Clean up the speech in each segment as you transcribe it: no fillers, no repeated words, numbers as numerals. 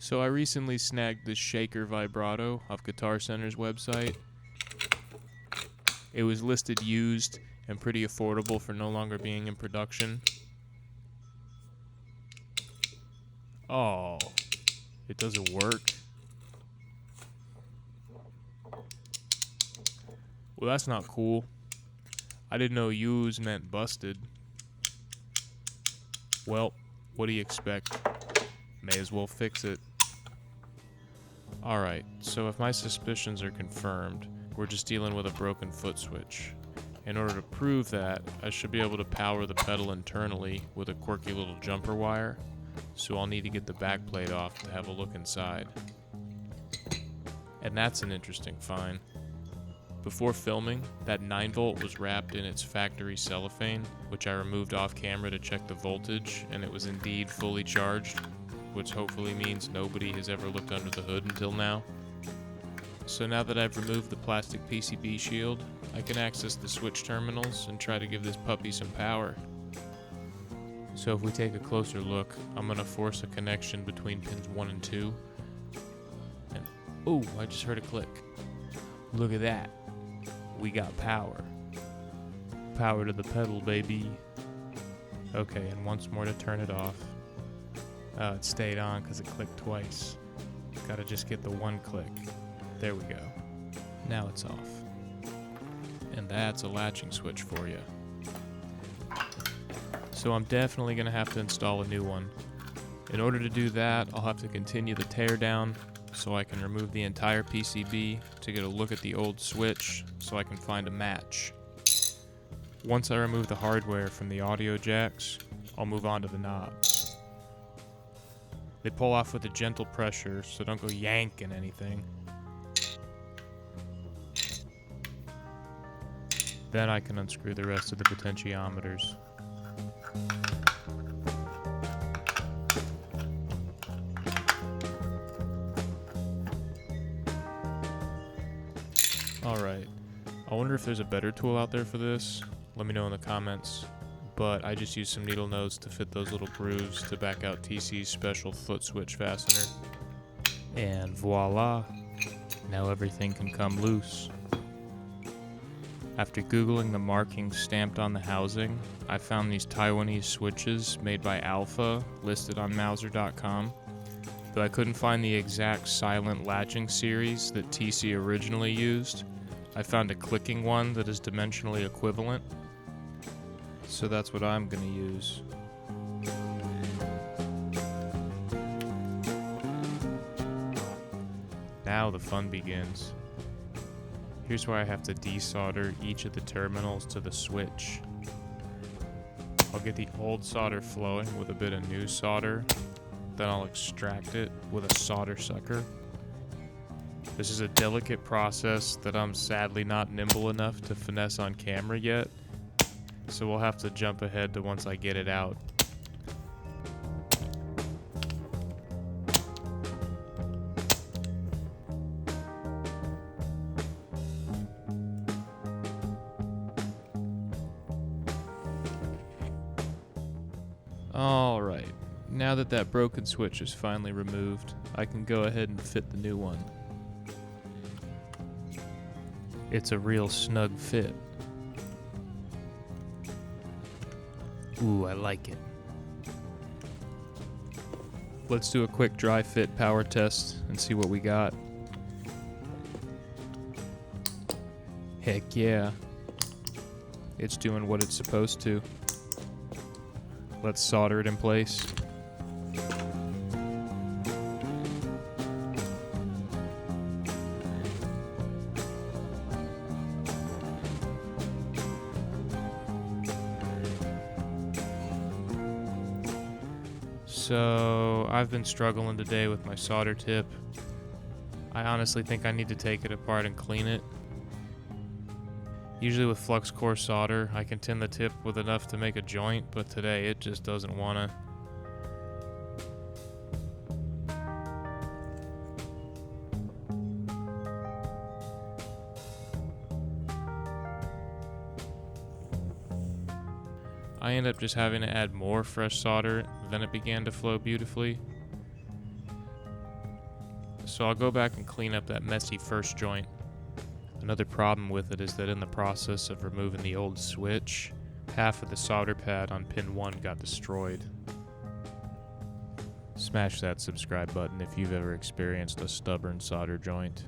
So I recently snagged this Shaker Vibrato off Guitar Center's website. It was listed used and pretty affordable for no longer being in production. Oh, it doesn't work. Well, that's not cool. I didn't know used meant busted. Well, what do you expect? May as well fix it. Alright, so if my suspicions are confirmed, we're just dealing with a broken foot switch. In order to prove that, I should be able to power the pedal internally with a quirky little jumper wire, so I'll need to get the back plate off to have a look inside. And that's an interesting find. Before filming, that 9V was wrapped in its factory cellophane, which I removed off camera to check the voltage, and it was indeed fully charged, which hopefully means nobody has ever looked under the hood until now. So now that I've removed the plastic PCB shield, I can access the switch terminals and try to give this puppy some power. So if we take a closer look, I'm going to force a connection between pins 1 and 2. And oh, I just heard a click. Look at that. We got power. Power to the pedal, baby. Okay, and once more to turn it off. Oh, it stayed on because it clicked twice. Gotta just get the one click. There we go. Now it's off. And that's a latching switch for you. So I'm definitely gonna have to install a new one. In order to do that, I'll have to continue the teardown so I can remove the entire PCB to get a look at the old switch so I can find a match. Once I remove the hardware from the audio jacks, I'll move on to the knobs. They pull off with a gentle pressure, so don't go yanking anything. Then I can unscrew the rest of the potentiometers. Alright, I wonder if there's a better tool out there for this. Let me know in the comments. But I just used some needle nose to fit those little grooves to back out TC's special foot switch fastener. And voila, now everything can come loose. After Googling the markings stamped on the housing, I found these Taiwanese switches made by Alpha listed on Mauser.com, but I couldn't find the exact silent latching series that TC originally used. I found a clicking one that is dimensionally equivalent. So that's what I'm gonna use. Now the fun begins. Here's where I have to desolder each of the terminals to the switch. I'll get the old solder flowing with a bit of new solder, then I'll extract it with a solder sucker. This is a delicate process that I'm sadly not nimble enough to finesse on camera yet, so we'll have to jump ahead to once I get it out. Alright, now that that broken switch is finally removed, I can go ahead and fit the new one. It's a real snug fit. Ooh, I like it. Let's do a quick dry fit power test and see what we got. Heck yeah. It's doing what it's supposed to. Let's solder it in place. So, I've been struggling today with my solder tip. I honestly think I need to take it apart and clean it. Usually with flux core solder, I can tin the tip with enough to make a joint, but today it just doesn't wanna. I end up just having to add more fresh solder, then it began to flow beautifully. So I'll go back and clean up that messy first joint. Another problem with it is that in the process of removing the old switch, half of the solder pad on pin 1 got destroyed. Smash that subscribe button if you've ever experienced a stubborn solder joint.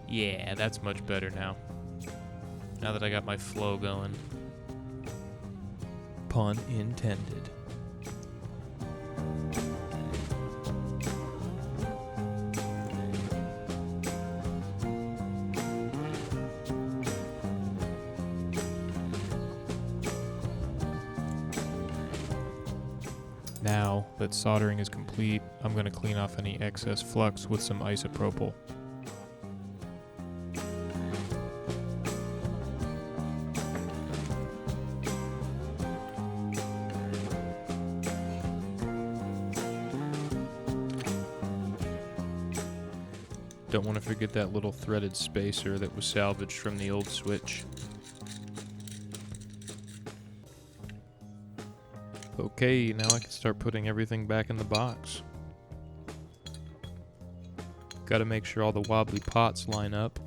Yeah, that's much better now. Now that I got my flow going. Pun intended. Now that soldering is complete, I'm going to clean off any excess flux with some isopropyl. Don't want to forget that little threaded spacer that was salvaged from the old switch. Okay, now I can start putting everything back in the box. Gotta make sure all the wobbly pots line up.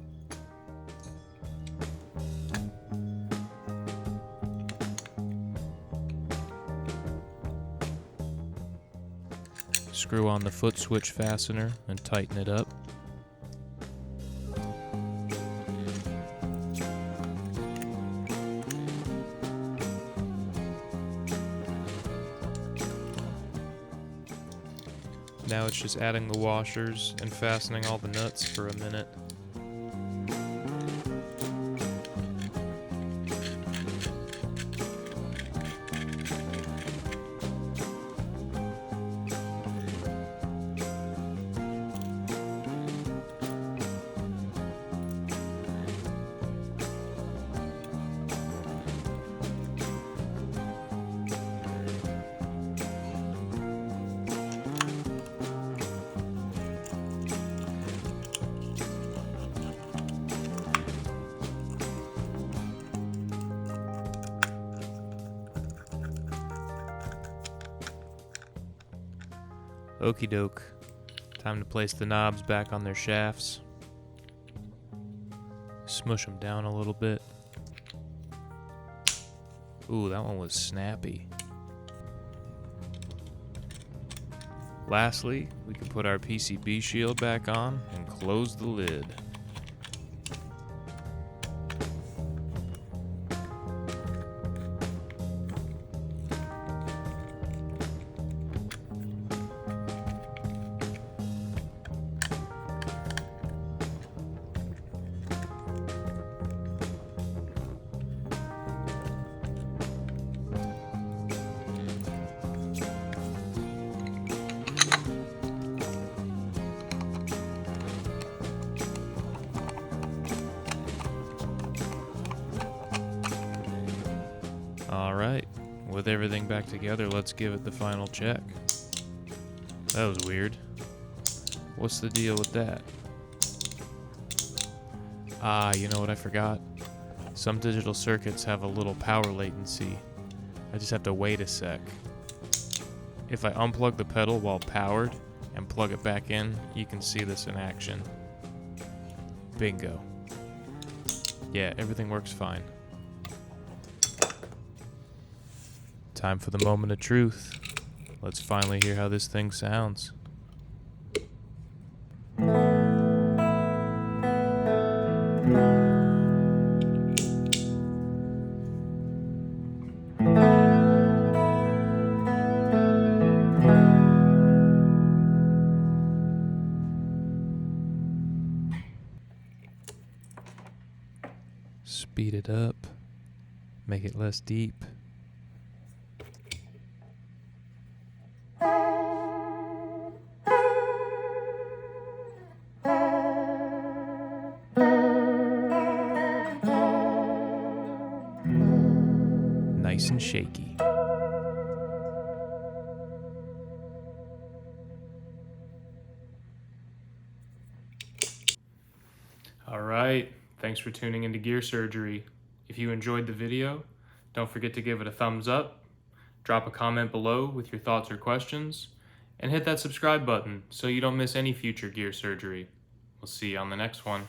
Screw on the foot switch fastener and tighten it up. Now it's just adding the washers and fastening all the nuts for a minute. Okie doke. Time to place the knobs back on their shafts. Smush them down a little bit. Ooh, that one was snappy. Lastly, we can put our PCB shield back on and close the lid. Alright, with everything back together, let's give it the final check. That was weird. What's the deal with that? Ah, you know what I forgot? Some digital circuits have a little power latency. I just have to wait a sec. If I unplug the pedal while powered and plug it back in, you can see this in action. Bingo. Yeah, everything works fine. Time for the moment of truth. Let's finally hear how this thing sounds. Speed it up. Make it less deep. Nice and shaky. All right, thanks for tuning into Gear Surgery. If you enjoyed the video, don't forget to give it a thumbs up, Drop a comment below with your thoughts or questions, and hit that subscribe button so you don't miss any future gear surgery. We'll see you on the next one.